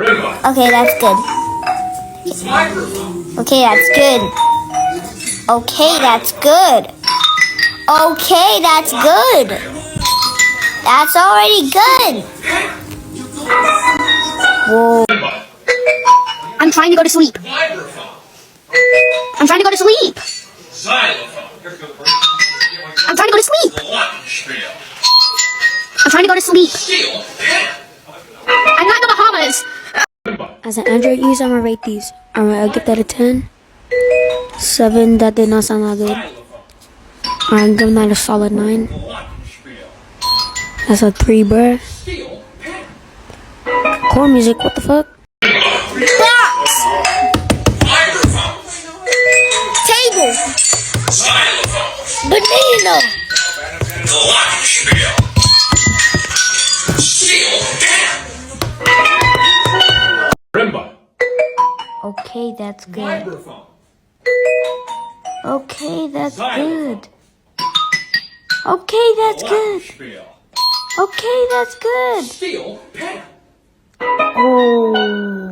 Okay, that's good. Okay, that's good. Okay, that's good. Okay, that's good. That's already good. Whoa. I'm trying to go to sleep. I'm trying to go to sleep. I'm trying to go to sleep. I'm trying to go to sleep. I'm not in the Bahamas. As an Android user, I'm gonna rate these. I'll give that a 10. 7, that did not sound that good. I'm giving that a solid 9. That's a 3, bruh. Core music, what the fuck? Box. Table. Banana. Okay, that's good. Okay, that's good. Okay, that's good. Okay, that's good. Oh.